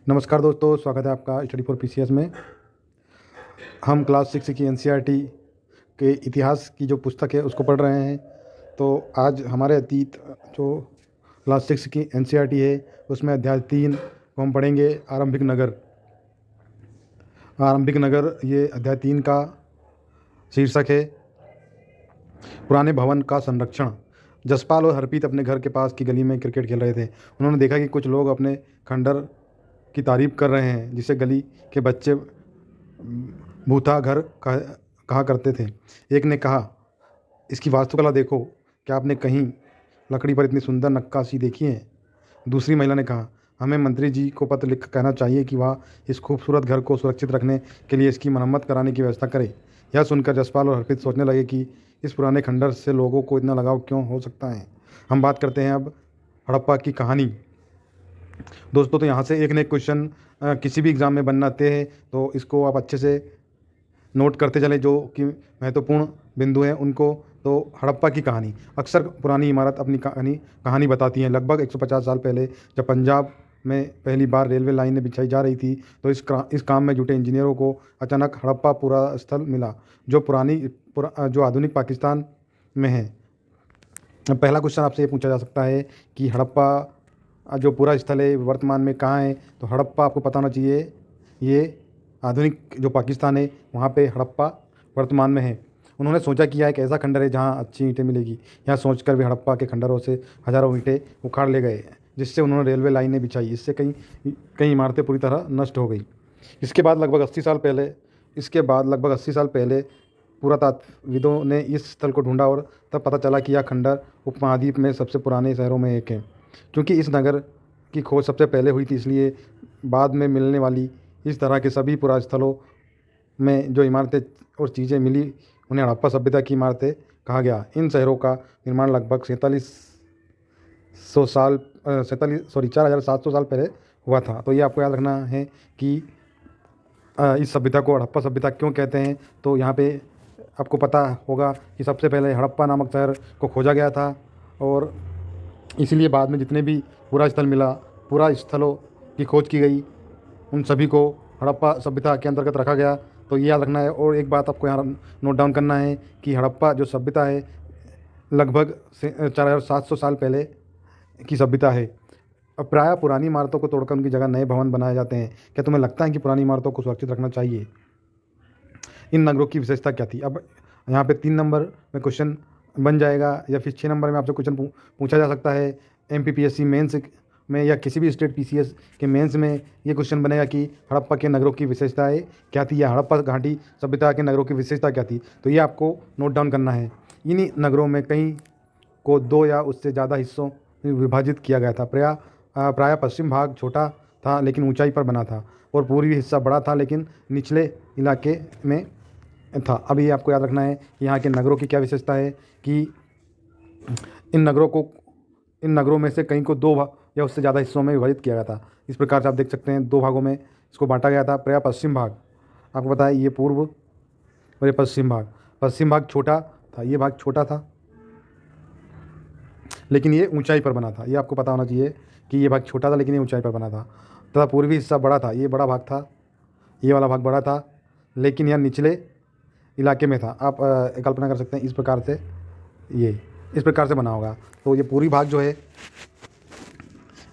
नमस्कार दोस्तों, स्वागत है आपका स्टडी फॉर पीसीएस में। हम क्लास 6 की एनसीईआरटी के इतिहास की जो पुस्तक है उसको पढ़ रहे हैं। तो आज हमारे अतीत जो क्लास 6 की एनसीईआरटी है उसमें अध्याय 3 को हम पढ़ेंगे, आरंभिक नगर। आरंभिक नगर ये अध्याय 3 का शीर्षक है, पुराने भवन का संरक्षण। जसपाल और हरप्रीत अपने घर के पास की गली में क्रिकेट खेल रहे थे। उन्होंने देखा कि कुछ लोग अपने खंडर की तारीफ कर रहे हैं जिसे गली के बच्चे भूता घर कहा करते थे। एक ने कहा, इसकी वास्तुकला देखो, क्या आपने कहीं लकड़ी पर इतनी सुंदर नक्काशी देखी है? दूसरी महिला ने कहा, हमें मंत्री जी को पत्र लिख कहना चाहिए कि वह इस खूबसूरत घर को सुरक्षित रखने के लिए इसकी मरम्मत कराने की व्यवस्था करे। यह सुनकर जसपाल और हरप्रीत सोचने लगे कि इस पुराने खंडर से लोगों को इतना लगाव क्यों हो सकता है। हम बात करते हैं अब हड़प्पा की कहानी। दोस्तों, तो यहाँ से एक ने क्वेश्चन किसी भी एग्ज़ाम में बनना तय है, तो इसको आप अच्छे से नोट करते चले जो कि महत्वपूर्ण बिंदु हैं उनको। तो हड़प्पा की कहानी। अक्सर पुरानी इमारत अपनी कहानी बताती हैं। लगभग 150 साल पहले जब पंजाब में पहली बार रेलवे लाइनें बिछाई जा रही थी, तो इस काम में जुटे इंजीनियरों को अचानक हड़प्पा पूरा स्थल मिला, जो आधुनिक पाकिस्तान में है। पहला क्वेश्चन आपसे ये पूछा जा सकता है कि हड़प्पा जो पूरा स्थल है वर्तमान में कहाँ है। तो हड़प्पा आपको पता होना चाहिए, ये आधुनिक जो पाकिस्तान है वहाँ पे हड़प्पा वर्तमान में है। उन्होंने सोचा कि यह एक ऐसा खंडर है जहाँ अच्छी ईंटें मिलेगी। यह सोचकर वे हड़प्पा के खंडरों से हज़ारों ईंटें उखाड़ ले गए, जिससे उन्होंने रेलवे लाइनें बिछाई। इससे कई कई इमारतें पूरी तरह नष्ट हो गई। इसके बाद लगभग 80 साल पहले पुरातत्वविदों ने इस स्थल को ढूंढा और तब पता चला कि यह खंडर उपमहाद्वीप में सबसे पुराने शहरों में एक है। क्योंकि इस नगर की खोज सबसे पहले हुई थी, इसलिए बाद में मिलने वाली इस तरह के सभी पुरास्थलों में जो इमारतें और चीज़ें मिली उन्हें हड़प्पा सभ्यता की इमारतें कहा गया। इन शहरों का निर्माण लगभग 4700 साल पहले हुआ था। तो ये आपको याद रखना है कि इस सभ्यता को हड़प्पा सभ्यता क्यों कहते हैं। तो यहाँ पे आपको पता होगा कि सबसे पहले हड़प्पा नामक शहर को खोजा गया था और इसीलिए बाद में जितने भी पूरा स्थलों की खोज की गई उन सभी को हड़प्पा सभ्यता के अंतर्गत रखा गया। तो ये याद रखना है। और एक बात आपको यहाँ नोट डाउन करना है कि हड़प्पा जो सभ्यता है लगभग 4700 साल पहले की सभ्यता है। अब प्रायः पुरानी इमारतों को तोड़कर उनकी जगह नए भवन बनाए जाते हैं। क्या तुम्हें लगता है कि पुरानी इमारतों को सुरक्षित रखना चाहिए? इन नगरों की विशेषता क्या थी? अब यहाँ पे 3 नंबर में क्वेश्चन बन जाएगा या फिर 6 नंबर में आपसे क्वेश्चन पूछा जा सकता है। एमपीपीएससी मेंस में या किसी भी स्टेट पीसीएस के मेंस में ये क्वेश्चन बनेगा कि हड़प्पा के नगरों की विशेषताएं क्या थी या हड़प्पा घाटी सभ्यता के नगरों की विशेषता क्या थी। तो ये आपको नोट डाउन करना है। इन्हीं नगरों में कई को 2 या उससे ज़्यादा हिस्सों में विभाजित किया गया था। प्रायः पश्चिम भाग छोटा था लेकिन ऊंचाई पर बना था, और पूर्वी हिस्सा बड़ा था लेकिन निचले इलाके में था। अब ये आपको याद रखना है कि यहाँ के नगरों की क्या विशेषता है कि इन नगरों में से कई को 2 या उससे ज़्यादा हिस्सों में विभाजित किया गया था। इस प्रकार से आप देख सकते हैं 2 भागों में इसको बांटा गया था। प्रायः पश्चिम भाग आपको पता है ये पूर्व और ये पश्चिम भाग छोटा था, ये भाग छोटा था लेकिन ये ऊंचाई पर बना था। ये आपको पता होना चाहिए कि ये भाग छोटा था लेकिन ये ऊंचाई पर बना था। तथा पूर्वी हिस्सा बड़ा था, ये बड़ा भाग था, ये वाला भाग बड़ा था लेकिन यह निचले इलाके में था। आप कल्पना कर सकते हैं इस प्रकार से बना होगा। तो ये पूर्वी भाग जो है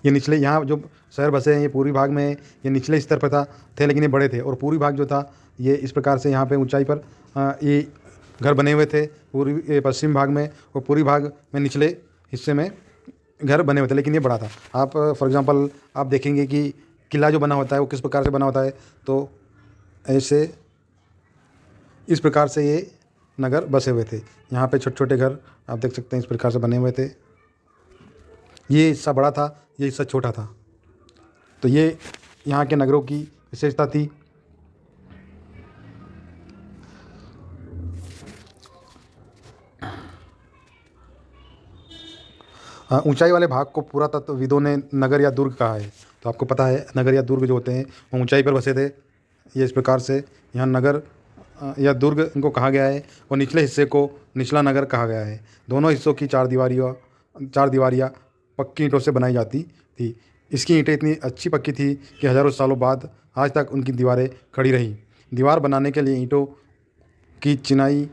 ये निचले, यहाँ जो शहर बसे हैं ये पूर्वी भाग में है, ये निचले स्तर पर थे लेकिन ये बड़े थे। और पूर्वी भाग जो था ये इस प्रकार से यहाँ पे ऊंचाई पर ये घर बने हुए थे पश्चिम भाग में, और पूर्वी भाग में निचले हिस्से में घर बने हुए थे लेकिन ये बड़ा था। आप फॉर एग्जांपल आप देखेंगे कि किला जो बना होता है वो किस प्रकार से बना होता है। तो ऐसे इस प्रकार से ये नगर बसे हुए थे। यहाँ पे छोटे छोटे घर आप देख सकते हैं इस प्रकार से बने हुए थे। ये हिस्सा बड़ा था, ये हिस्सा छोटा था। तो ये यहाँ के नगरों की विशेषता थी। ऊंचाई वाले भाग को पुरातत्वविदों ने नगर या दुर्ग कहा है। तो आपको पता है नगर या दुर्ग जो होते हैं वो ऊंचाई पर बसे थे। ये इस प्रकार से यहाँ नगर या दुर्ग इनको कहा गया है, और निचले हिस्से को निचला नगर कहा गया है। दोनों हिस्सों की चार दीवारियाँ पक्की ईंटों से बनाई जाती थी। इसकी ईंटें इतनी अच्छी पक्की थी कि हज़ारों सालों बाद आज तक उनकी दीवारें खड़ी रही। दीवार बनाने के लिए ईंटों की चिनाई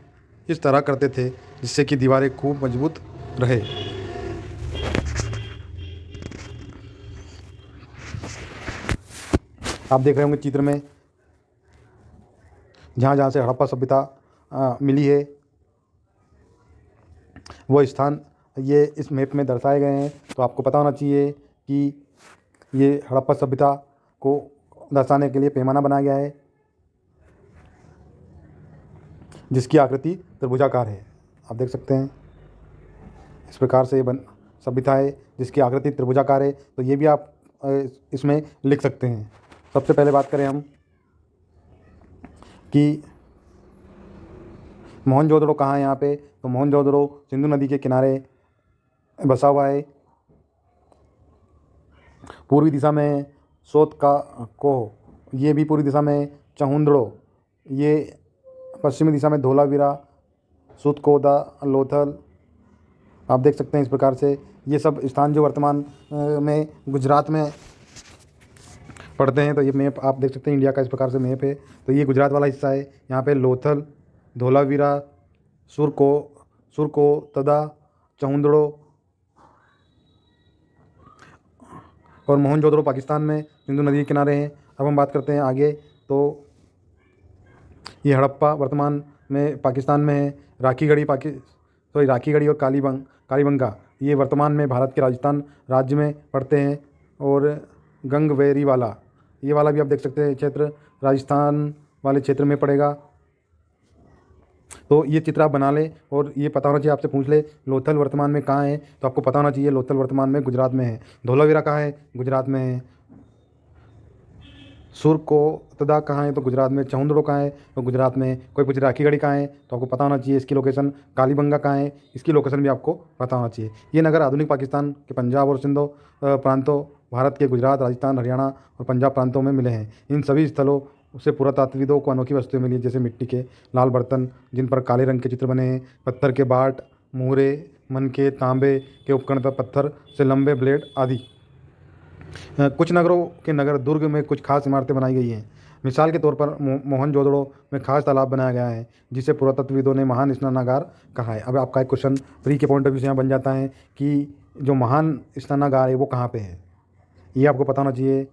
इस तरह करते थे जिससे कि दीवारें खूब मजबूत रहे। आप देख रहे होंगे चित्र में, जहाँ जहाँ से हड़प्पा सभ्यता मिली है वो स्थान ये इस मैप में दर्शाए गए हैं। तो आपको पता होना चाहिए कि ये हड़प्पा सभ्यता को दर्शाने के लिए पैमाना बनाया गया है जिसकी आकृति त्रिभुजाकार है। आप देख सकते हैं इस प्रकार से ये सभ्यता है जिसकी आकृति त्रिभुजाकार है। तो ये भी आप इसमें लिख सकते हैं। सबसे पहले बात करें हम कि मोहनजोदड़ो कहाँ है यहाँ पे, तो मोहनजोदड़ो सिंधु नदी के किनारे बसा हुआ है। पूर्वी दिशा में सोत का कोह, ये भी पूर्वी दिशा में चहुंदड़ो, ये पश्चिमी दिशा में धोलावीरा, सुतकोदा, लोथल। आप देख सकते हैं इस प्रकार से ये सब स्थान जो वर्तमान में गुजरात में पड़ते हैं। तो ये मैप आप देख सकते हैं इंडिया का इस प्रकार से मैप है। तो ये गुजरात वाला हिस्सा है। यहाँ पे लोथल, धोलावीरा, सुरकोतदा, चहुंदड़ो और मोहनजोदड़ो पाकिस्तान में सिंधु नदी के किनारे हैं। अब हम बात करते हैं आगे। तो ये हड़प्पा वर्तमान में पाकिस्तान में है। राखीगढ़ी और कालीबंगा ये वर्तमान में भारत के राजस्थान राज्य में पड़ते हैं। और गंगवेरीवाला, ये वाला भी आप देख सकते हैं क्षेत्र राजस्थान वाले क्षेत्र में पड़ेगा। तो ये चित्र आप बना लें और ये पता होना चाहिए, आपसे पूछ ले लोथल वर्तमान में कहाँ है, तो आपको पता होना चाहिए लोथल वर्तमान में गुजरात में है। धोलावीरा कहाँ है, गुजरात में है। सुरकोतदा कहाँ है, तो गुजरात में। चहुंदड़ो कहाँ है, तो गुजरात में। कोई पूछे राखीगढ़ी कहाँ है, तो आपको पता होना चाहिए इसकी लोकेशन। कालीबंगा कहाँ है, इसकी लोकेशन भी आपको पता होना चाहिए। ये नगर आधुनिक पाकिस्तान के पंजाब और सिंधु प्रांतों, भारत के गुजरात, राजस्थान, हरियाणा और पंजाब प्रांतों में मिले हैं। इन सभी स्थलों से पुरातात्विदों को अनोखी वस्तुएं मिली, जैसे मिट्टी के लाल बर्तन जिन पर काले रंग के चित्र बने हैं, पत्थर के बाट, मुहरे, मनके, तांबे के उपकरण तथा पत्थर से लंबे ब्लेड आदि। कुछ नगरों के नगर दुर्ग में कुछ खास इमारतें बनाई गई हैं। मिसाल के तौर पर मोहनजोदड़ो में खास तालाब बनाया गया है जिसे पुरातत्वविदों ने महान स्नानागार कहा है। अब आपका एक क्वेश्चन प्री के पॉइंट ऑफ व्यू से यहाँ बन जाता है कि जो महान स्नानागार है वो कहाँ पे है, ये आपको पता होना चाहिए।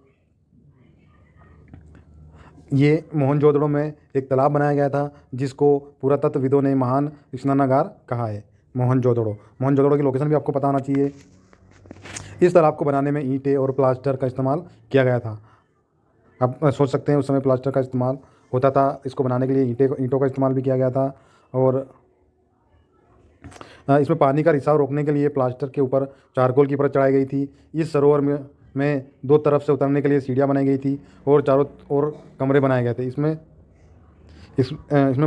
ये मोहनजोदड़ो में एक तालाब बनाया गया था जिसको पुरातत्वविदों ने महान स्नानागार कहा है। मोहनजोदड़ो की लोकेशन भी आपको पता होना चाहिए। इस तालाब को बनाने में ईंटें और प्लास्टर का इस्तेमाल किया गया था। आप सोच सकते हैं उस समय प्लास्टर का इस्तेमाल होता था। इसको बनाने के लिए ईंटों का इस्तेमाल भी किया गया था। और इसमें पानी का रिसाव रोकने के लिए प्लास्टर के ऊपर चारकोल की परत चढ़ाई गई थी। इस सरोवर में दो तरफ से उतरने के लिए सीढ़ियाँ बनाई गई थी और चारों ओर कमरे बनाए गए थे। इसमें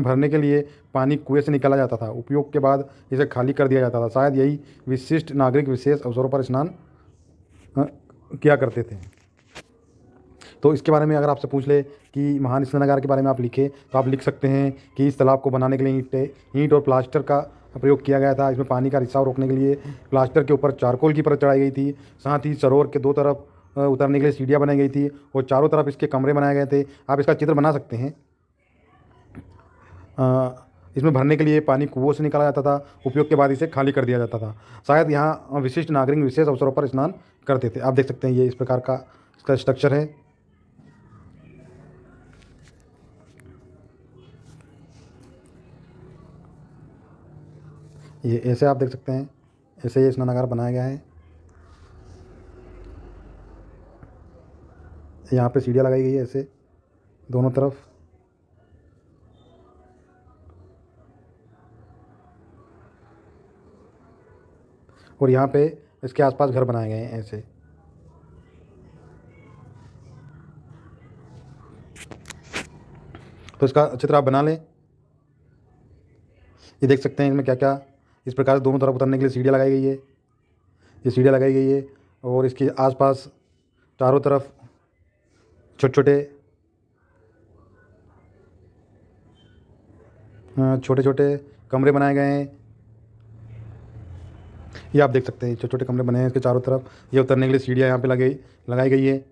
भरने के लिए पानी कुएं से निकाला जाता था। उपयोग के बाद इसे खाली कर दिया जाता था। शायद यही विशिष्ट नागरिक विशेष अवसरों पर स्नान किया करते थे। तो इसके बारे में अगर आपसे पूछ ले कि महान स्नानागार के बारे में आप लिखें, तो आप लिख सकते हैं कि इस तालाब को बनाने के लिए ईंट और प्लास्टर का प्रयोग किया गया था। इसमें पानी का रिसाव रोकने के लिए प्लास्टर के ऊपर चारकोल की परत चढ़ाई गई थी। साथ ही सरोवर के दो तरफ उतरने के लिए सीढ़ियाँ बनाई गई थी और चारों तरफ इसके कमरे बनाए गए थे। आप इसका चित्र बना सकते हैं। इसमें भरने के लिए पानी कुओं से निकाला जाता था। उपयोग के बाद इसे खाली कर दिया जाता था। शायद यहाँ विशिष्ट नागरिक विशेष अवसरों पर स्नान करते थे। आप देख सकते हैं ये इस प्रकार का इसका स्ट्रक्चर है। ये ऐसे आप देख सकते हैं, ऐसे ये स्नानागार बनाया गया है। यहाँ पे सीढ़ियाँ लगाई गई है ऐसे दोनों तरफ। और यहाँ पे इसके आसपास घर बनाए गए हैं ऐसे। तो इसका चित्र आप बना लें। ये देख सकते हैं इसमें क्या क्या इस प्रकार से दोनों तरफ उतरने के लिए सीढ़ियाँ लगाई गई है। ये सीढ़ियाँ लगाई गई है और इसके आसपास चारों तरफ छोटे छोटे कमरे बनाए गए हैं। ये आप देख सकते हैं छोटे छोटे कमरे बने हैं इसके चारों तरफ। ये उतरने के लिए सीढ़ियाँ यहाँ पे लगाई गई है।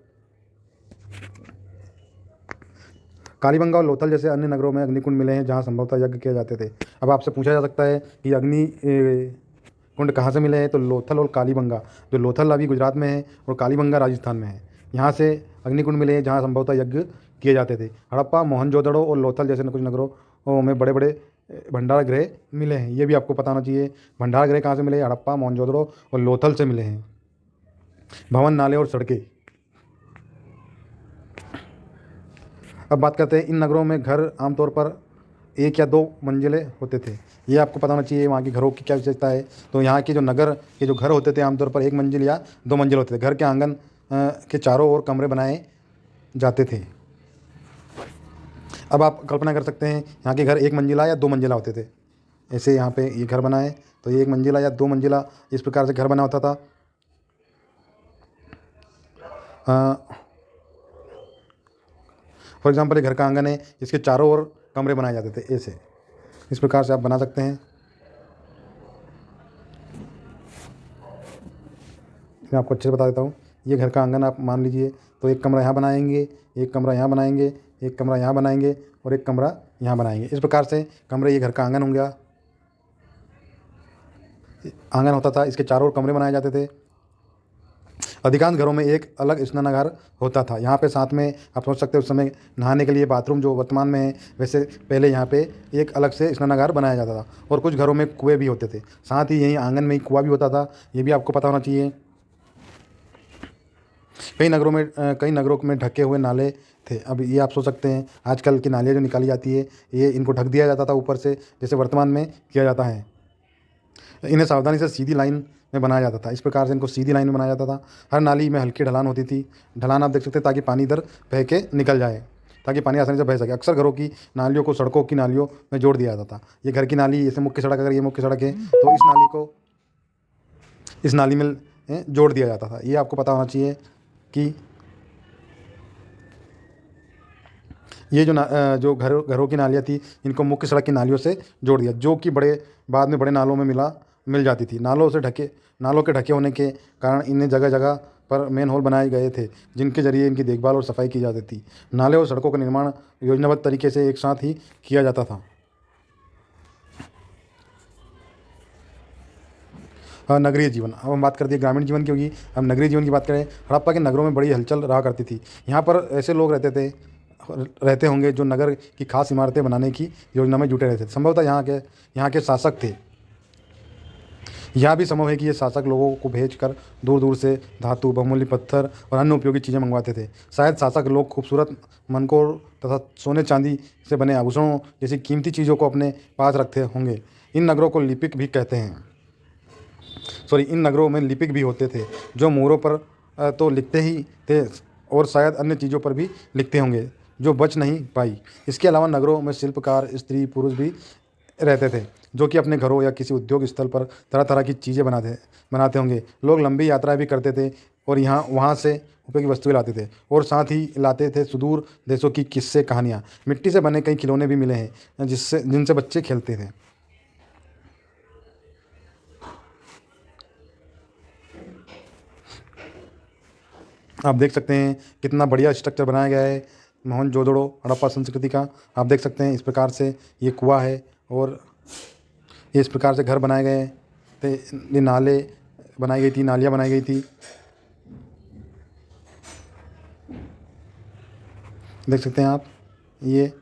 कालीबंगा और लोथल जैसे अन्य नगरों में अग्निकुंड मिले हैं जहाँ संभवतः यज्ञ किए जाते थे। अब आपसे पूछा जा सकता है कि अग्नि कुंड कहाँ से मिले हैं, तो लोथल और कालीबंगा, जो लोथल अभी गुजरात में है और कालीबंगा राजस्थान में है, यहाँ से अग्निकुंड मिले हैं जहाँ संभवतः यज्ञ किए जाते थे। हड़प्पा, मोहनजोदड़ो और लोथल जैसे कुछ नगरों में बड़े बड़े भंडार गृह मिले हैं। ये भी आपको पता होना चाहिए। भंडार गृह कहाँ से मिले? हड़प्पा, मोहनजोदड़ो और लोथल से मिले हैं। भवन, नाले और सड़कें। अब बात करते हैं इन नगरों में घर आमतौर पर 1 या 2 मंजिले होते थे। ये आपको पता होना चाहिए वहाँ की घरों की क्या विशेषता है। तो यहाँ के जो नगर के जो घर होते थे आमतौर पर 1 मंजिल या 2 मंजिल होते थे। घर के आंगन के चारों ओर कमरे बनाए जाते थे। अब आप कल्पना कर सकते हैं यहाँ के घर 1 मंजिला या 2 मंजिला होते थे। ऐसे यहाँ पे ये घर बनाए तो ये 1 मंजिला या 2 मंजिला इस प्रकार से घर बना होता था। फॉर एग्जाम्पल, ये घर का आंगन है, इसके चारों ओर कमरे बनाए जाते थे। ऐसे इस प्रकार से आप बना सकते हैं। मैं आपको अच्छे से बता देता हूँ। ये घर का आंगन आप मान लीजिए, तो 1 कमरा यहाँ बनाएंगे, 1 कमरा यहाँ बनाएंगे, 1 कमरा यहाँ बनाएंगे और 1 कमरा यहाँ बनाएंगे। इस प्रकार से कमरे, ये घर का आंगन हो गया, आंगन होता था, इसके चारों ओर कमरे बनाए जाते थे। अधिकांश घरों में एक अलग स्नानागार होता था। यहाँ पे साथ में आप सोच सकते हो उस समय नहाने के लिए बाथरूम जो वर्तमान में है, वैसे पहले यहाँ पे एक अलग से स्नानागार बनाया जाता था। और कुछ घरों में कुएँ भी होते थे, साथ ही यहीं आंगन में ही कुआँ भी होता था। ये भी आपको पता होना चाहिए। कई नगरों में ढके हुए नाले थे। अब ये आप सोच सकते हैं आजकल की नालियाँ जो निकाली जाती है, ये इनको ढक दिया जाता था ऊपर से, जैसे वर्तमान में किया जाता है। इन्हें सावधानी से सीधी लाइन में बनाया जाता था। इस प्रकार से इनको सीधी लाइन में बनाया जाता था। हर नाली में हल्की ढलान होती थी। ढलान आप देख सकते हैं ताकि पानी इधर बह के निकल जाए, ताकि पानी आसानी से बह सके। अक्सर घरों की नालियों को सड़कों की नालियों में जोड़ दिया जाता था। ये घर की नाली, जैसे मुख्य सड़क, अगर ये मुख्य सड़क है तो इस नाली को इस नाली में जोड़ दिया जाता था। ये आपको पता होना चाहिए कि ये जो घरों की नालियाँ थी, इनको मुख्य सड़क की नालियों से जोड़ दिया, जो कि बाद में बड़े नालों में मिल जाती थी। नालों के ढके होने के कारण इन्हें जगह जगह पर मेन होल बनाए गए थे, जिनके जरिए इनकी देखभाल और सफाई की जाती थी। नाले और सड़कों का निर्माण योजनाबद्ध तरीके से एक साथ ही किया जाता था। नगरीय जीवन। अब हम बात करते हैं ग्रामीण जीवन की होगी। अब नगरीय जीवन की बात करें, हड़प्पा के नगरों में बड़ी हलचल रहा करती थी। यहाँ पर ऐसे लोग रहते होंगे जो नगर की खास इमारतें बनाने की योजना में जुटे रहते थे। संभवतः यहाँ के शासक थे। यह भी संभव है कि ये शासक लोगों को भेजकर दूर दूर से धातु, बहुमूल्य पत्थर और अन्य उपयोगी चीज़ें मंगवाते थे। शायद शासक लोग खूबसूरत मनकोर तथा सोने चांदी से बने आभूषणों जैसी कीमती चीज़ों को अपने पास रखते होंगे। इन नगरों को लिपिक भी कहते हैं। इन नगरों में लिपिक भी होते थे, जो मोहरों पर तो लिखते ही थे और शायद अन्य चीज़ों पर भी लिखते होंगे जो बच नहीं पाई। इसके अलावा नगरों में शिल्पकार, स्त्री, पुरुष भी रहते थे, जो कि अपने घरों या किसी उद्योग स्थल पर तरह तरह की चीज़ें बनाते होंगे। लोग लंबी यात्राएं भी करते थे और वहाँ से उपयोगी वस्तुएं लाते थे, और साथ ही लाते थे सुदूर देशों की किस्से, कहानियाँ। मिट्टी से बने कई खिलौने भी मिले हैं जिनसे बच्चे खेलते थे। आप देख सकते हैं कितना बढ़िया स्ट्रक्चर बनाया गया है मोहनजोदड़ो हड़प्पा संस्कृति का। आप देख सकते हैं इस प्रकार से ये कुआं है और ये इस प्रकार से घर बनाए गए थे। ये नाले बनाई गई थी, नालियाँ बनाई गई थी। देख सकते हैं आप, ये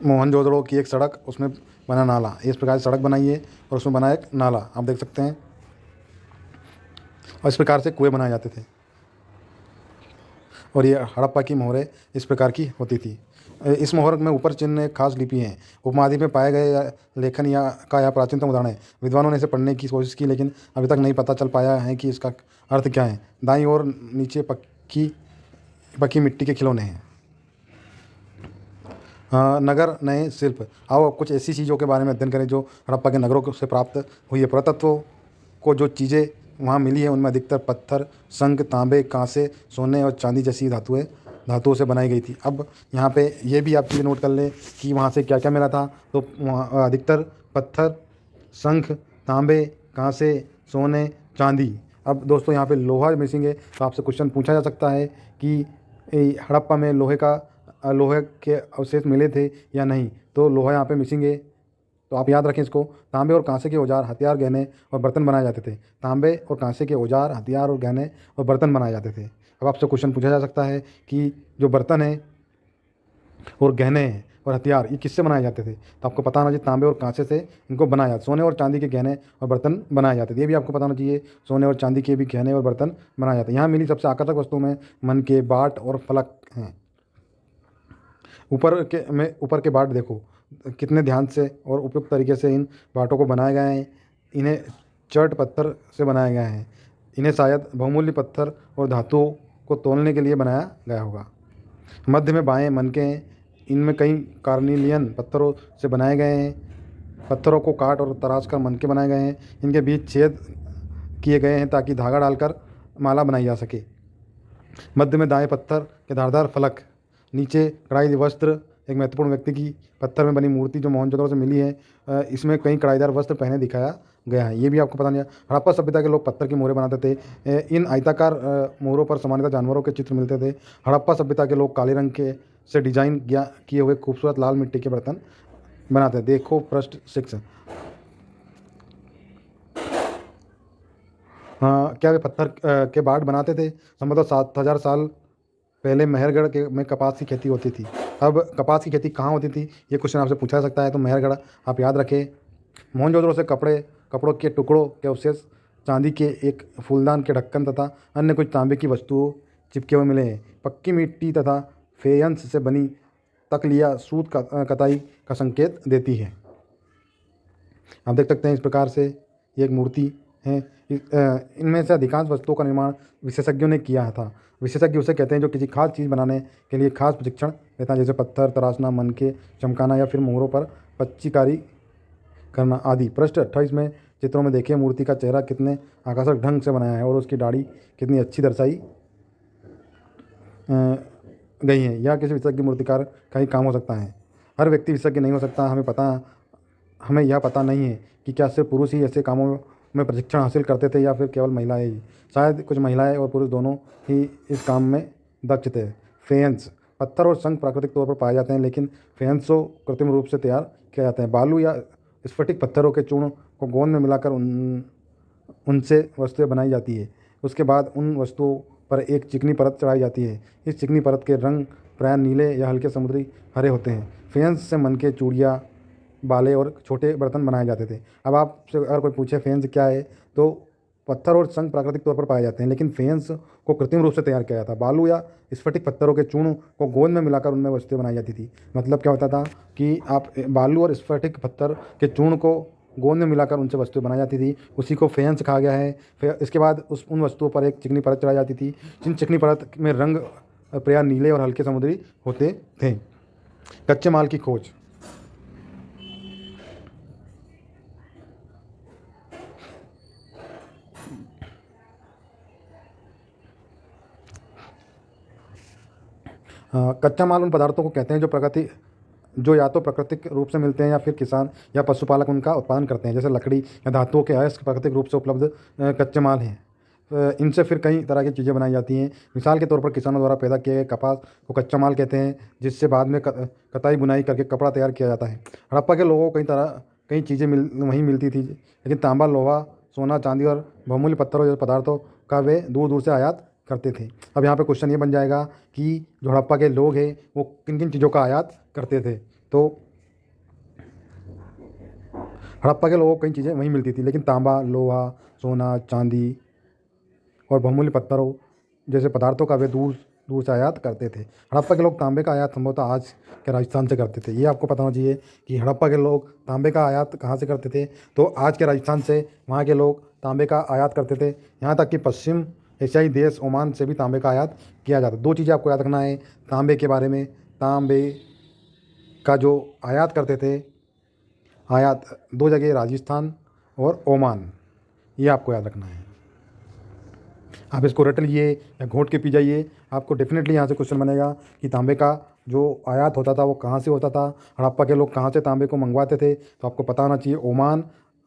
मोहनजोदड़ो की एक सड़क, उसमें बना नाला। इस प्रकार से सड़क बनाई है और उसमें बना एक नाला, आप देख सकते हैं। और इस प्रकार से कुएँ बनाए जाते थे। और ये हड़प्पा की मोहरें इस प्रकार की होती थी। इस मोहर में ऊपर चिन्ह एक खास लिपि हैं। उपमहाद्वीप में पाए गए लेखन यह प्राचीनतम उदाहरण है। विद्वानों ने इसे पढ़ने की कोशिश की, लेकिन अभी तक नहीं पता चल पाया है कि इसका अर्थ क्या है। दाईं ओर नीचे पक्की मिट्टी के खिलौने हैं। नगर नए शिल्प। आओ कुछ ऐसी चीज़ों के बारे में अध्ययन करें जो हड़प्पा के नगरों से प्राप्त हुई है। पुरातत्व को जो चीज़ें वहाँ मिली है उनमें अधिकतर पत्थर, शंख, तांबे, कांसे, सोने और चांदी जैसी धातुओं से बनाई गई थी। अब यहाँ पे ये भी आप चीज़ें नोट कर लें कि वहाँ से क्या क्या मिला था। तो वहाँ अधिकतर पत्थर, शंख, तांबे, कांसे, सोने, चांदी। अब दोस्तों यहाँ पे लोहा मिसिंग है, तो आपसे क्वेश्चन पूछा जा सकता है कि हड़प्पा में लोहे के अवशेष मिले थे या नहीं। तो लोहा यहाँ पे मिसिंग है, तो आप याद रखें इसको। तांबे और कांसे के औजार, हथियार, गहने और बर्तन बनाए जाते थे। तांबे और कांसे के औजार, हथियार और गहने और बर्तन बनाए जाते थे। अब आपसे क्वेश्चन पूछा जा सकता है कि जो बर्तन है और गहने हैं और हथियार, ये किससे बनाए जाते थे। तो आपको पता होना चाहिए तांबे और कांसे से इनको बनाया जाता। सोने और चांदी के गहने और बर्तन बनाए जाते थे, ये भी आपको पता होना चाहिए। सोने और चांदी के भी गहने और बर्तन बनाए जाते हैं। यहाँ मिली सबसे आकर्षक वस्तुओं में मन के बाट और फलक हैं। ऊपर के बाट देखो कितने ध्यान से और उपयुक्त तरीके से इन बाटों को बनाए गए हैं। इन्हें चर्ट पत्थर से बनाया गया है। इन्हें शायद बहुमूल्य पत्थर और धातुओं को तोलने के लिए बनाया गया होगा। मध्य में बाएं मनके हैं, इनमें कई कार्निलियन पत्थरों से बनाए गए हैं। पत्थरों को काट और तराश कर मनके बनाए गए हैं। इनके बीच छेद किए गए हैं ताकि धागा डालकर माला बनाई जा सके। मध्य में दाएं पत्थर के धारदार फलक, नीचे कढ़ाई वस्त्र। एक महत्वपूर्ण व्यक्ति की पत्थर में बनी मूर्ति जो मोहनजोदड़ो से मिली है, इसमें कई कढ़ाईदार वस्त्र पहने दिखाया गया है, ये भी आपको पता नहीं है। हड़प्पा सभ्यता के लोग पत्थर की मोहरें बनाते थे। इन आयताकार मोहरों पर सामान्यतः जानवरों के चित्र मिलते थे। हड़प्पा सभ्यता के लोग काले रंग के से डिजाइन किए हुए खूबसूरत लाल मिट्टी के बर्तन बनाते हैं। देखो पृष्ठ 6। क्या वे पत्थर के बाट बनाते थे। संभवतः 7000 साल पहले मेहरगढ़ के में कपास की खेती होती थी। अब कपास की खेती कहाँ होती थी, ये क्वेश्चन आपसे पूछा जा सकता है। तो मेहरगढ़ आप याद रखें। मोहनजोदड़ो से कपड़ों के टुकड़ों के अवशेष, चांदी के एक फूलदान के ढक्कन तथा अन्य कुछ तांबे की वस्तुओं चिपके हुए मिले हैं। पक्की मिट्टी तथा फेयंस से बनी तकलिया सूत कताई का संकेत देती है। आप देख सकते हैं इस प्रकार से ये एक मूर्ति है। इनमें से अधिकांश वस्तुओं का निर्माण विशेषज्ञों ने किया था। विशेषज्ञ उसे कहते हैं जो किसी खास चीज़ बनाने के लिए खास प्रशिक्षण लेता है, जैसे पत्थर तराशना, मनके चमकाना या फिर मोहरों पर पच्चीकारी करना आदि। पृष्ठ 28 में चित्रों में देखिए मूर्ति का चेहरा कितने आकर्षक ढंग से बनाया है और उसकी दाढ़ी कितनी अच्छी दर्शाई गई है। यह किसी विशेषज्ञ मूर्तिकार का ही काम हो सकता है। हर व्यक्ति विशेषज्ञ नहीं हो सकता। हमें यह पता नहीं है कि क्या सिर्फ पुरुष ही ऐसे कामों में प्रशिक्षण हासिल करते थे या फिर केवल महिलाएं ही। शायद कुछ महिलाएं और पुरुष दोनों ही इस काम में दक्ष थे। फेयंस, पत्थर और शंख प्राकृतिक तौर पर पाए जाते हैं, लेकिन फेयंस को कृत्रिम रूप से तैयार किया जाता है। बालू या स्फटिक पत्थरों के चूर्ण को गोंद में मिलाकर उनसे वस्तुएं बनाई जाती है। उसके बाद उन वस्तुओं पर एक चिकनी परत चढ़ाई जाती है। इस चिकनी परत के रंग प्रायः नीले या हल्के समुद्री हरे होते हैं। फेयंस से मनके, चूड़ियाँ, बाले और छोटे बर्तन बनाए जाते थे। अब आपसे अगर कोई पूछे फेयंस क्या है, तो पत्थर और शंख प्राकृतिक तौर पर पाए जाते हैं, लेकिन फेयंस को कृत्रिम रूप से तैयार किया जाता। बालू या स्फटिक पत्थरों के चूर्ण को गोंद में मिलाकर उनमें वस्तुएं बनाई जाती थी। मतलब क्या होता था कि आप बालू और स्फटिक पत्थर के चूर्ण को गोंद में मिलाकर उनसे वस्तुएं बनाई जाती थी, उसी को फेयंस कहा गया है। फिर इसके बाद उन वस्तुओं पर एक चिकनी परत चढ़ाई जाती थी, जिन चिकनी परत में रंग प्रायः नीले और हल्के समुद्री होते थे। कच्चे माल की खोज। कच्चा माल उन पदार्थों को कहते हैं जो या तो प्राकृतिक रूप से मिलते हैं या फिर किसान या पशुपालक उनका उत्पादन करते हैं, जैसे लकड़ी या धातुओं के अयस्क प्राकृतिक रूप से उपलब्ध कच्चे माल हैं। इनसे फिर कई तरह की चीज़ें बनाई जाती हैं। मिसाल के तौर पर किसानों द्वारा पैदा किए गए कपास को कच्चा माल कहते हैं, जिससे बाद में कताई बुनाई करके कपड़ा तैयार किया जाता है। हड़प्पा के लोगों को कई चीज़ें वहीं मिलती थी, लेकिन तांबा, लोहा, सोना, चांदी और बहुमूल्य पत्थरों जैसे पदार्थों का वे दूर दूर से आयात करते थे। अब यहाँ पे क्वेश्चन ये बन जाएगा कि जो हड़प्पा के लोग हैं वो किन किन चीज़ों का आयात करते थे। तो हड़प्पा के लोगों को कई चीज़ें वहीं मिलती थी, लेकिन तांबा, लोहा, सोना, चांदी और बहुमूल्य पत्थरों जैसे पदार्थों का वे दूर दूर से आयात करते थे। हड़प्पा के लोग तांबे का आयात संभवतः आज के राजस्थान से करते थे। ये आपको पता होना चाहिए कि हड़प्पा के लोग तांबे का आयात कहाँ से करते थे। तो आज के राजस्थान से वहाँ के लोग तांबे का आयात करते थे। यहाँ तक कि पश्चिम एशियाई देश ओमान से भी तांबे का आयात किया जाता है। दो चीज़ें आपको याद रखना है तांबे के बारे में। तांबे का जो आयात करते थे, आयात दो जगह, राजस्थान और ओमान, ये आपको याद रखना है। आप इसको रट लीजिए या घोट के पी जाइए, आपको डेफिनेटली यहाँ से क्वेश्चन बनेगा कि तांबे का जो आयात होता था वो कहाँ से होता था, हड़प्पा के लोग कहाँ से तांबे को मंगवाते थे। तो आपको पता होना चाहिए ओमान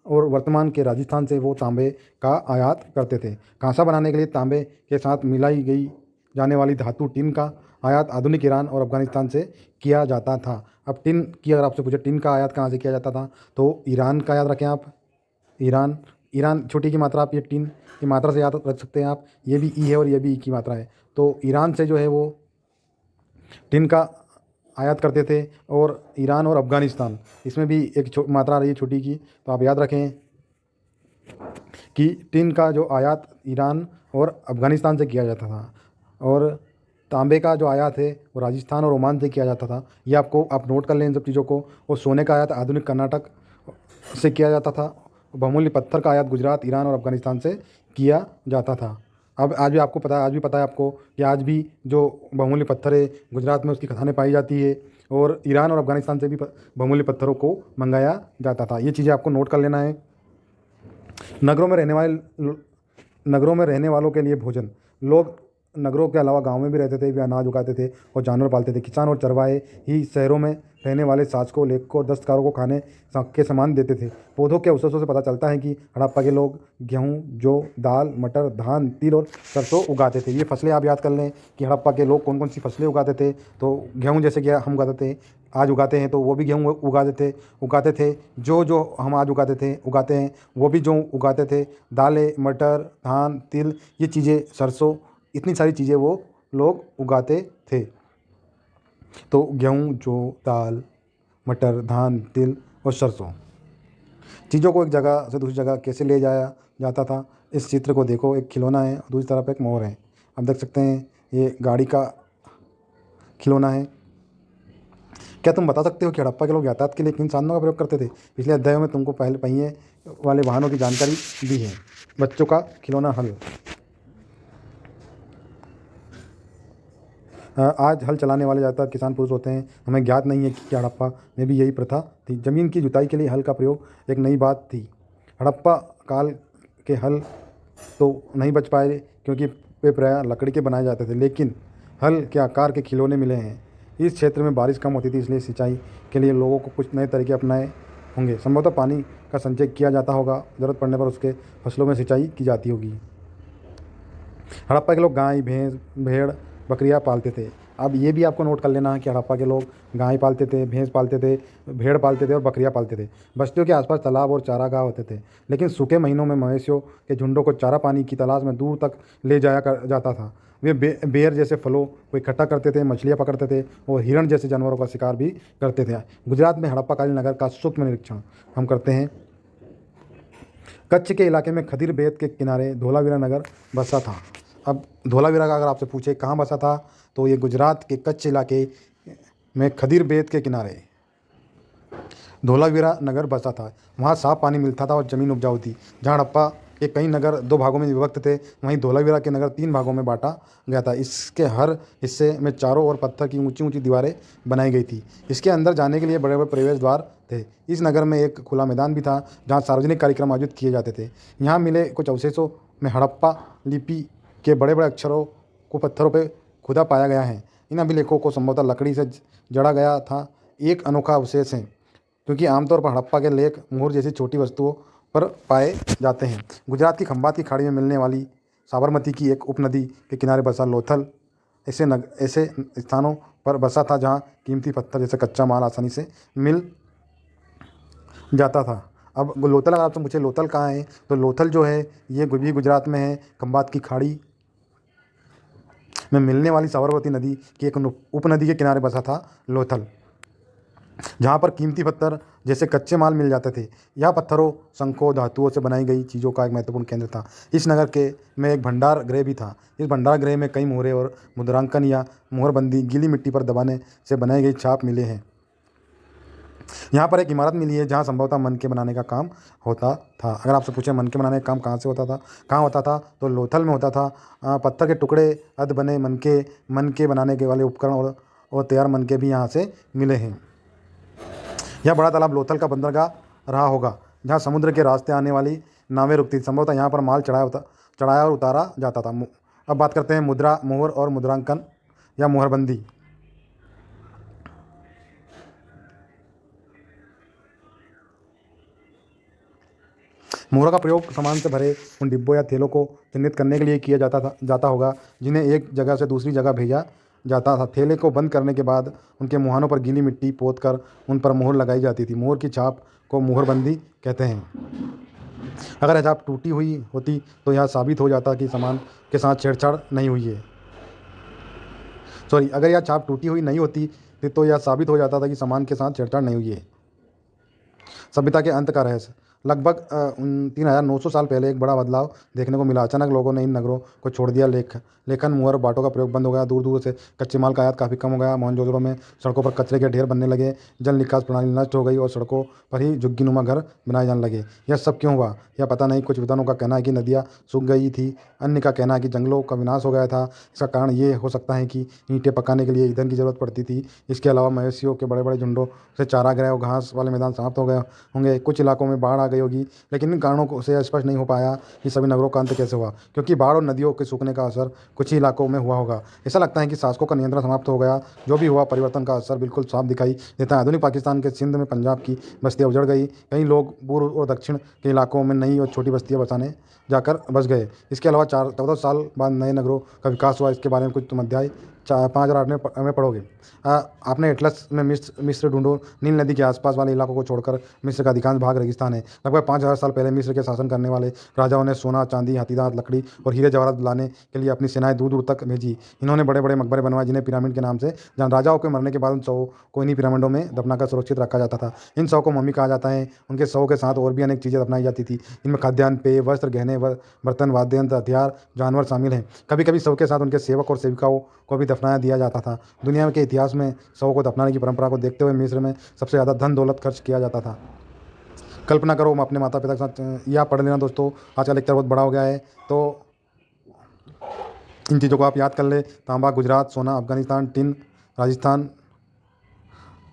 और वर्तमान के राजस्थान से वो तांबे का आयात करते थे। कांसा बनाने के लिए तांबे के साथ मिलाई गई जाने वाली धातु टिन का आयात आधुनिक ईरान और अफगानिस्तान से किया जाता था। अब टिन की अगर आपसे पूछे टिन का आयात कहाँ से किया जाता था, तो ईरान का याद रखें आप। ईरान, ईरान छोटी की मात्रा आप ये टिन की मात्रा से याद रख सकते हैं आप। ये भी ई है और ये भी ई की मात्रा है। तो ईरान से जो है वो टिन का आयात करते थे। और ईरान और अफ़गानिस्तान, इसमें भी एक मात्रा आ रही है छोटी की, तो आप याद रखें कि टिन का जो आयात ईरान और अफ़गानिस्तान से किया जाता था। और तांबे का जो आयात है वो राजस्थान और ओमान से किया जाता था। ये आपको आप नोट कर लें इन सब चीज़ों को। और सोने का आयात आधुनिक कर्नाटक से किया जाता था। बहुमूल्य पत्थर का आयात गुजरात, ईरान और अफ़गानिस्तान से किया जाता था। अब आज भी आपको पता है, आज भी पता है आपको कि आज भी जो बहुमूल्य पत्थर है गुजरात में उसकी खदानें पाई जाती है। और ईरान और अफ़गानिस्तान से भी बहुमूल्य पत्थरों को मंगाया जाता था। ये चीज़ें आपको नोट कर लेना है। नगरों में रहने वाले नगरों में रहने वालों के लिए भोजन, लोग नगरों के अलावा गांव में भी रहते थे, वे अनाज उगाते थे और जानवर पालते थे। किसान और चरवाहे ही शहरों में रहने वाले शासकों, लेखकों और दस्तकारों को खाने के सामान देते थे। पौधों के अवशेषों से पता चलता है कि हड़प्पा के लोग गेहूँ, जौ, दाल, मटर, धान, तिल और सरसों उगाते थे। ये फसलें आप याद कर लें कि हड़प्पा के लोग कौन कौन सी फसलें उगाते थे। तो गेहूँ जैसे कि हम उगाते थे, आज उगाते हैं, तो वो भी गेहूँ उगाते थे। जो हम आज उगाते हैं वो भी जो उगाते थे। दालें, मटर, धान, तिल, ये चीज़ें, सरसों, इतनी सारी चीज़ें वो लोग उगाते थे। तो गेहूँ, जौ, दाल, मटर, धान, तिल और सरसों, चीज़ों को एक जगह से दूसरी जगह कैसे ले जाया जाता था। इस चित्र को देखो, एक खिलौना है और दूसरी तरफ एक मोर है। आप देख सकते हैं ये गाड़ी का खिलौना है। क्या तुम बता सकते हो कि हड़प्पा के लोग यातायात के लिए किन साधनों का प्रयोग करते थे? पिछले अध्यायों में तुमको पहले पहिए वाले वाहनों की जानकारी दी है। बच्चों का खिलौना हल। आज हल चलाने वाले ज़्यादातर किसान पुरुष होते हैं। हमें ज्ञात नहीं है कि क्या हड़प्पा में भी यही प्रथा थी। ज़मीन की जुताई के लिए हल का प्रयोग एक नई बात थी। हड़प्पा काल के हल तो नहीं बच पाए क्योंकि वे प्रायः लकड़ी के बनाए जाते थे, लेकिन हल के आकार के खिलौने मिले हैं। इस क्षेत्र में बारिश कम होती थी, इसलिए सिंचाई के लिए लोगों को कुछ नए तरीके अपनाए होंगे। संभवतः पानी का संचय किया जाता होगा, ज़रूरत पड़ने पर उसके फसलों में सिंचाई की जाती होगी। हड़प्पा के लोग गाय, भैंस, भेड़, बकरियां पालते थे। अब ये भी आपको नोट कर लेना है कि हड़प्पा के लोग गाय पालते थे, भैंस पालते थे, भेड़ पालते थे और बकरियां पालते थे। बस्तियों के आसपास तालाब और चारागाह होते थे, लेकिन सूखे महीनों में मवेशियों के झुंडों को चारा पानी की तलाश में दूर तक ले जाता था। वे बेर जैसे फलों को इकट्ठा करते थे, मछलियाँ पकड़ते थे और हिरण जैसे जानवरों का शिकार भी करते थे। गुजरात में हड़प्पाकालीन नगर का सूक्ष्म निरीक्षण हम करते हैं। कच्छ के इलाके में खदीर बेत के किनारे धोलावीरा नगर बसा था। अब धोलावीरा का अगर आपसे पूछे कहाँ बसा था, तो ये गुजरात के कच्छ इलाके में खदीर बेत के किनारे धोलावीरा नगर बसा था। वहाँ साफ पानी मिलता था और ज़मीन उपजाऊ थी। जहाँ हड़प्पा के कई नगर दो भागों में विभक्त थे, वहीं धोलावीरा के नगर तीन भागों में बांटा गया था। इसके हर हिस्से में चारों ओर पत्थर की ऊंची ऊंची दीवारें बनाई गई थी। इसके अंदर जाने के लिए बड़े बड़े प्रवेश द्वार थे। इस नगर में एक खुला मैदान भी था जहाँ सार्वजनिक कार्यक्रम आयोजित किए जाते थे। यहाँ मिले कुछ अवशेषों में हड़प्पा लिपि के बड़े बड़े अक्षरों को पत्थरों पर खुदा पाया गया है। इन अभिलेखों को संभवतः लकड़ी से जड़ा गया था। एक अनोखा अवशेष है क्योंकि आमतौर पर हड़प्पा के लेख मोहर जैसी छोटी वस्तुओं पर पाए जाते हैं। गुजरात की खंबात की खाड़ी में मिलने वाली साबरमती की एक उपनदी के किनारे बसा लोथल ऐसे स्थानों पर बसा था जहाँ कीमती पत्थर जैसे कच्चा माल आसानी से मिल जाता था। अब लोथल, अगर आपसे पूछे लोथल कहाँ है, तो लोथल जो है ये भी गुजरात में है। खंबात की खाड़ी में मिलने वाली साबरमती नदी की एक उपनदी के किनारे बसा था लोथल, जहाँ पर कीमती पत्थर जैसे कच्चे माल मिल जाते थे। यह पत्थरों, शंखों, धातुओं से बनाई गई चीज़ों का एक महत्वपूर्ण केंद्र था। इस नगर के में एक भंडार गृह भी था। इस भंडार गृह में कई मोहरें और मुद्रांकन या मोहरबंदी गीली मिट्टी पर दबाने से बनाई गई छाप मिले हैं। यहाँ पर एक इमारत मिली है जहाँ संभवतः मनके बनाने का काम होता था। अगर आपसे पूछे मनके बनाने का काम कहाँ होता था, तो लोथल में होता था। पत्थर के टुकड़े, अध बने मनके बनाने के वाले उपकरण और तैयार मनके भी यहाँ से मिले हैं। यह बड़ा तालाब लोथल का बंदरगाह रहा होगा, जहाँ समुद्र के रास्ते आने वाली नावें रुकती थी। संभवतः यहाँ पर माल चढ़ाया और उतारा जाता था। अब बात करते हैं मुद्रा, मोहर और मुद्रांकन या मोहरबंदी। मोहरों का प्रयोग सामान से भरे उन डिब्बों या थैलों को चिन्हित करने के लिए किया जाता होगा जिन्हें एक जगह से दूसरी जगह भेजा जाता था। थैले को बंद करने के बाद उनके मुहानों पर गीली मिट्टी पोत कर उन पर मोहर लगाई जाती थी। मोहर की छाप को मोहरबंदी कहते हैं। अगर यह छाप टूटी हुई होती तो यह साबित हो जाता कि सामान के साथ छेड़छाड़ नहीं हुई है। अगर यह छाप टूटी हुई नहीं होती तो यह साबित हो जाता था कि सामान के साथ छेड़छाड़ नहीं हुई है। सभ्यता के अंत का रहस्य। लगभग 3900 साल पहले एक बड़ा बदलाव देखने को मिला। अचानक लोगों ने इन नगरों को छोड़ दिया। लेखन, मुहर और बाटों का प्रयोग बंद हो गया। दूर दूर से कच्चे माल का आयात काफ़ी कम हो गया। मोहनजोदड़ो में सड़कों पर कचरे के ढेर बनने लगे। जल निकास प्रणाली नष्ट हो गई और सड़कों पर ही झुग्गीनुमा घर बनाए जाने लगे। यह सब क्यों हुआ यह पता नहीं। कुछ विद्वानों का कहना है कि नदियाँ सूख गई थी। अन्य का कहना है कि जंगलों का विनाश हो गया था। इसका कारण ये हो सकता है कि ईंटें पकाने के लिए ईंधन की ज़रूरत पड़ती थी। इसके अलावा मवेशियों के बड़े बड़े झुंडों से चारागाह और घास वाले मैदान समाप्त हो गए होंगे। कुछ इलाकों में बाढ़ आ गई होगी, लेकिन इन कारणों से स्पष्ट नहीं हो पाया कि सभी नगरों का अंत कैसे हुआ, क्योंकि बाढ़ और नदियों के सूखने का असर कुछ ही इलाकों में हुआ होगा। ऐसा लगता है कि शासकों का नियंत्रण समाप्त हो गया। जो भी हुआ, परिवर्तन का असर बिल्कुल साफ दिखाई देता है। आधुनिक पाकिस्तान के सिंध में पंजाब की बस्तियाँ उजड़ गई। कई लोग पूर्व और दक्षिण के इलाकों में नई और छोटी बस्तियाँ बसाने जाकर बस गए। इसके अलावा 14 साल बाद नए नगरों का विकास हुआ। इसके बारे में कुछ तुम अध्याय 5 और 8 में पढ़ोगे। आपने एटलस में मिस्र ढूंढो। नील नदी के आसपास वाले इलाकों को छोड़कर मिस्र का अधिकांश भाग रेगिस्तान है। लगभग 5000 साल पहले मिस्र के शासन करने वाले राजाओं ने सोना, चांदी, हाथीदांत, लकड़ी और हीरे जवाहरात लाने के लिए अपनी सेनाएं दूर दूर तक भेजी। इन्होंने बड़े बड़े मकबरे बनवाए जिन्हें पिरामिड के नाम से जान। राजाओं के मरने के बाद उन शवों को इन्हीं पिरामिडों में दफनाकर सुरक्षित रखा जाता था। इन शवों को मम्मी कहा जाता है। उनके शवों के साथ और भी अनेक चीज़ें दफनाई जाती थी। इनमें खाद्यान्न, पेय, वस्त्र, गहने, बर्तन, वाद्य यंत्र, हथियार, जानवर शामिल हैं। कभी कभी शव के साथ उनके सेवक और सेविकाओं को भी दफनाया दिया जाता था। दुनिया के इतिहास में शवों को दफनाने की परंपरा को देखते हुए मिस्र में सबसे ज़्यादा धन दौलत खर्च किया जाता था। कल्पना करो हम अपने माता पिता के साथ, या पढ़ लेना दोस्तों, आज का लेक्चर बहुत बड़ा हो गया है तो इन चीज़ों को आप याद कर ले। तांबा गुजरात, सोना अफगानिस्तान, टिन राजस्थान,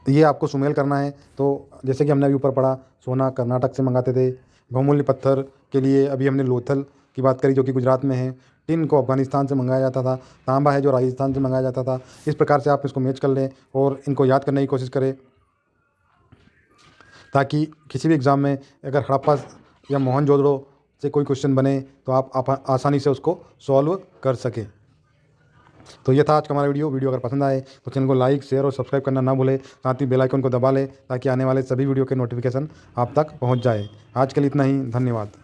ये आपको सुमेल करना है। तो जैसे कि हमने अभी ऊपर पढ़ा, सोना कर्नाटक से मंगाते थे। बहुमूल्य पत्थर के लिए अभी हमने लोथल की बात करी जो कि गुजरात में है। टिन को अफगानिस्तान से मंगाया जाता था। तांबा है जो राजस्थान से मंगाया जाता था। इस प्रकार से आप इसको मैच कर लें और इनको याद करने की कोशिश करें, ताकि किसी भी एग्ज़ाम में अगर हड़प्पा या मोहनजोदड़ो से कोई क्वेश्चन बने तो आप आसानी से उसको सॉल्व कर सकें। तो ये था आज का हमारा वीडियो अगर पसंद आए तो चैनल को लाइक, शेयर और सब्सक्राइब करना ना भूलें। साथ ही बेल आइकन को दबा लें ताकि आने वाले सभी वीडियो के नोटिफिकेशन आप तक पहुंच जाए। आज के लिए इतना ही, धन्यवाद।